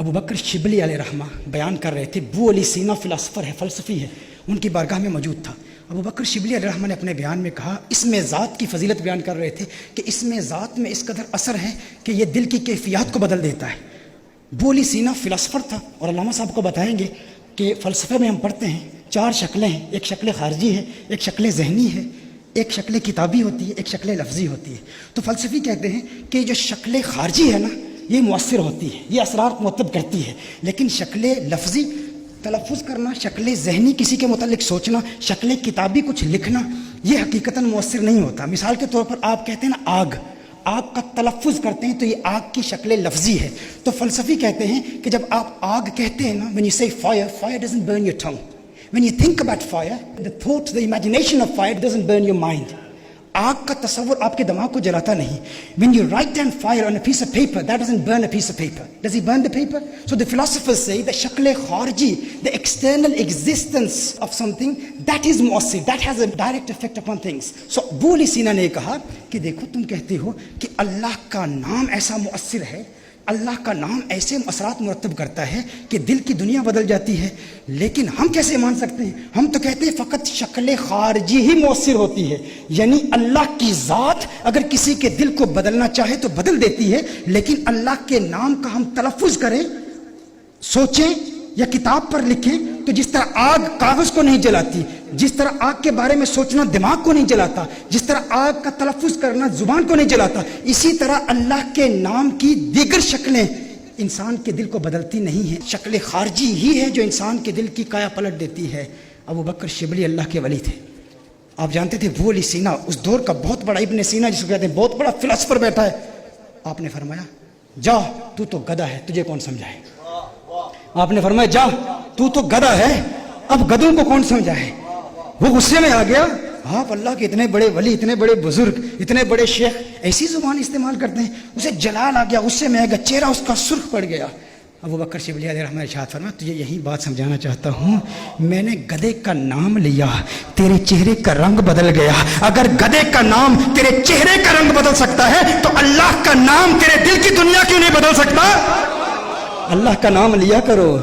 ابو بکر شبلی علیہ رحمہ بیان کر رہے تھے، ابو علی سینا فلاسفر ہے، فلسفی ہے، ان کی بارگاہ میں موجود تھا۔ ابو بکر شبلی علیہ رحمہ نے اپنے بیان میں کہا، اسم ذات کی فضیلت بیان کر رہے تھے کہ اسم ذات میں اس قدر اثر ہے کہ یہ دل کی کیفیات کو بدل دیتا ہے۔ ابو علی سینا فلاسفر تھا، اور علامہ صاحب کو بتائیں گے کہ فلسفے میں ہم پڑھتے ہیں 4 شکلیں ہیں، ایک شکل خارجی ہے، ایک شکل ذہنی ہے، ایک شکل کتابی ہوتی ہے، ایک شکل لفظی ہوتی ہے۔ تو فلسفی کہتے ہیں کہ جو شکل خارجی ہے نا، یہ مؤثر ہوتی ہے، یہ اثرات مرتب کرتی ہے، لیکن شکل لفظی تلفظ کرنا، شکل ذہنی کسی کے متعلق سوچنا، شکل کتابی کچھ لکھنا، یہ حقیقتاً مؤثر نہیں ہوتا۔ مثال کے طور پر آپ کہتے ہیں نا آگ، آگ کا تلفظ کرتے ہیں تو یہ آگ کی شکل لفظی ہے۔ تو فلسفی کہتے ہیں کہ جب آپ آگ کہتے ہیں نا، when you say fire, fire doesn't burn your tongue. When you think about fire, the thought, the imagination of fire doesn't burn your mind. آگ کا تصور آپ کے دماغ کو جلاتا نہیں۔ When you write down fire on a piece of paper, that doesn't burn a piece of paper. Does it burn the paper? So the philosophers say the شکل خارجی, the external existence of something, that is مؤثر, that has a direct effect upon things. So ابو علی سینا نے کہا کہ دیکھو تم کہتے ہو کہ اللہ کا نام ایسا مؤثر ہے، اللہ کا نام ایسے اثرات مرتب کرتا ہے کہ دل کی دنیا بدل جاتی ہے، لیکن ہم کیسے مان سکتے ہیں؟ ہم تو کہتے ہیں فقط شکل خارجی ہی مؤثر ہوتی ہے، یعنی اللہ کی ذات اگر کسی کے دل کو بدلنا چاہے تو بدل دیتی ہے، لیکن اللہ کے نام کا ہم تلفظ کریں، سوچیں یا کتاب پر لکھیں تو جس طرح آگ کاغذ کو نہیں جلاتی، جس طرح آگ کے بارے میں سوچنا دماغ کو نہیں جلاتا، جس طرح آگ کا تلفظ کرنا زبان کو نہیں جلاتا، اسی طرح اللہ کے نام کی دیگر شکلیں انسان کے دل کو بدلتی نہیں ہیں۔ شکل خارجی ہی ہے جو انسان کے دل کی کایا پلٹ دیتی ہے۔ ابو بکر شبلی اللہ کے ولی تھے، آپ جانتے تھے ابو علی سینا اس دور کا بہت بڑا ابن سینا جس کو کہتے ہیں بہت بڑا فلسفر بیٹھا ہے، آپ نے فرمایا جا تو گدھا ہے، تجھے کون سمجھائے؟ آپ نے فرمایا جا تو گدھا ہے، اب گدھوں کو کون سمجھائے؟ وہ غصے میں آ گیا۔ آپ اللہ کے اتنے بڑے ولی، اتنے بڑے بزرگ، اتنے بڑے شیخ ایسی زبان استعمال کرتے ہیں، اسے جلال آ گیا، غصے میں آ گیا، چہرہ اس کا سرخ پڑ گیا۔ ابو بکر شبلی علیہ رحمہ ارشاد فرمایا تجھے یہی بات سمجھانا چاہتا ہوں، میں نے گدھے کا نام لیا، تیرے چہرے کا رنگ بدل گیا۔ اگر گدھے کا نام تیرے چہرے کا رنگ بدل سکتا ہے تو اللہ کا نام تیرے دل کی دنیا کیوں نہیں بدل سکتا؟ اللہ کا نام لیا کرو۔